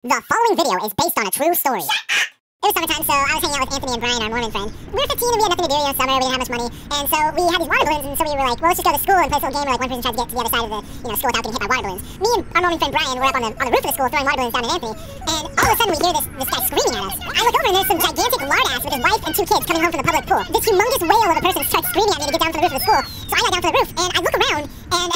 The following video is based on a true story. It was summertime, so I was hanging out with Anthony and Brian, our Mormon friend. We were 15 and we had nothing to do, summer, we didn't have much money. And so we had these water balloons, and so we were like, well, let's just go to school and play this little game where like one person tries to get to the other side of the school without getting hit by water balloons. Me and our Mormon friend Brian were up on the roof of the school throwing water balloons down at Anthony. And all of a sudden we hear this guy screaming at us. I look over and there's some gigantic lard-ass with his wife and two kids coming home from the public pool. This humongous whale of a person starts screaming at me to get down to the roof of the school. So I got down to the roof and I look around and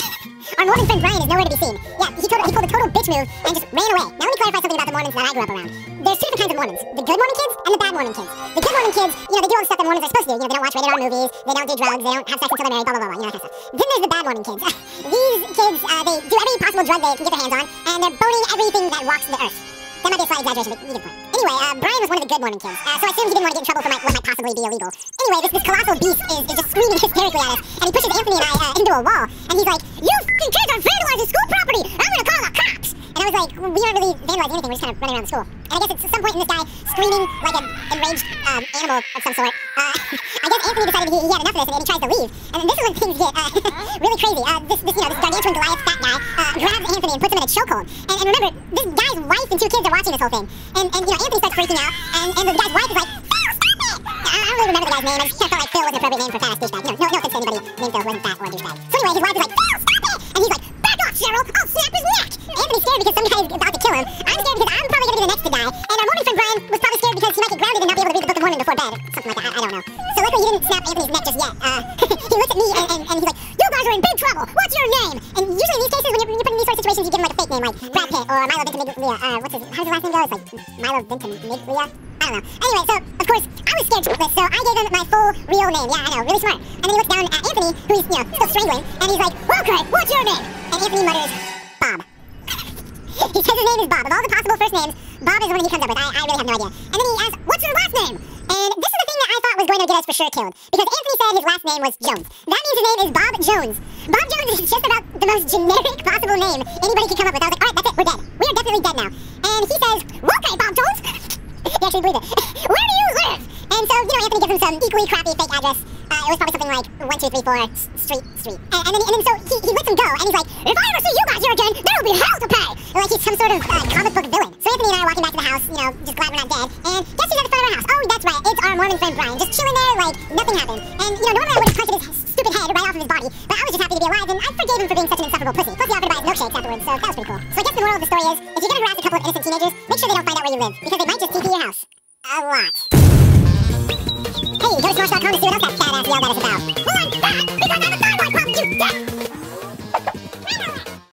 our Mormon friend Brian is nowhere to be seen. Yeah, he pulled a total bitch move and just ran away. Now let me clarify something about the Mormons that I grew up around. There's two different kinds of Mormons. The good Mormon kids and the bad Mormon kids. The good Mormon kids, they do all the stuff that Mormons are supposed to do. They don't watch rated R movies, they don't do drugs, they don't have sex until they're married, blah, blah, blah, that kind of stuff. Then there's the bad Mormon kids. These kids, they do every possible drug they can get their hands on, and they're boning everything that walks the earth. That might be a slight exaggeration, but you get the point. Anyway, Brian was one of the good Mormon kids, so I assumed he didn't want to get in trouble for what might possibly be illegal. Anyway, this colossal beast is just screaming hysterically at us, and he pushes Anthony and I into a wall, and he's like, "You fucking kids are vandalizing school property! I'm gonna call the cops!" And I was like, we aren't really vandalizing anything, we're just kind of running around the school. And I guess at some point in this guy screaming like an enraged animal of some sort, I guess Anthony decided he had enough of this and he tries to leave. And then this is when things get really crazy. This gargantuan Goliath fat guy grabs Anthony and puts him in a chokehold. And remember, this guy's wife and two kids are watching this whole thing. And Anthony starts freaking out, and the guy's wife is like, "Phil, stop it!" I don't really remember the guy's name, I just felt like Phil was an appropriate name for FATASS douchebag. No offense to anybody named Phil who wasn't fat or a douchebag. So anyway, his wife is like, "Phil, stop it!" And he's like, "Back off, Cheryl, I'll snap his neck!" Anthony's scared because some guy is about to kill him. I'm scared because I'm probably going to be the next to die. And our Mormon friend Brian was probably scared because he might get grounded and not be able to read the Book of Mormon before bed. Something like that, I don't know. So luckily he didn't snap Anthony's neck just yet. He looks at me and he's like, "You guys are in big trouble! What's your name?" And usually in these cases, when you're put in these sort of situations, you give him like a fake name, like Brad Pitt or Milo Ventimiglia. How's his last name go? It's like Milo Ventimiglia? I don't know. Anyway, so, of course, I was scared shitless, so I gave him my full, real name. Yeah, I know, really smart. And then he looks down at Anthony, who's, still strangling, and he's like, "Okay, what's your name?" And Anthony mutters, "Bob." He says his name is Bob. Of all the possible first names, Bob is the one he comes up with. I really have no idea. And then he asks, "What's your last name?" And this is the thing that I thought was going to get us for sure killed. Because Anthony said his last name was Jones. That means his name is Bob Jones. Bob Jones is just about the most generic possible name anybody could come up with. I was like, alright, that's it, we're dead. We are definitely dead now. And he says, "Okay, Bob Jones." He actually believed it. "Where do you live?" And so, Anthony gives him some equally crappy fake address. It was probably something like 1234 Street. And then so he lets him go, and he's like, "If I ever see you guys here again, there will be hell to pay!" Like he's some sort of comic book villain. So Anthony and I are walking back to the house, just glad we're not dead. And guess who's at the front of our house? Oh, that's right, it's our Mormon friend Brian, just chilling there like nothing happened. And, normally I would have punted his stupid head right off of his body, but I was just happy to be alive, and I forgave him for being such an insufferable pussy. Plus he offered to buy us milkshakes afterwards, so that was pretty cool. So I guess the moral of the story is, if you're gonna harass a couple of innocent teenagers, make sure they don't find out where you live, because they might just TP your house. A lot. Hey, go to Smosh.com to see what else that fat ass yelled at us about. Well, I'm fat!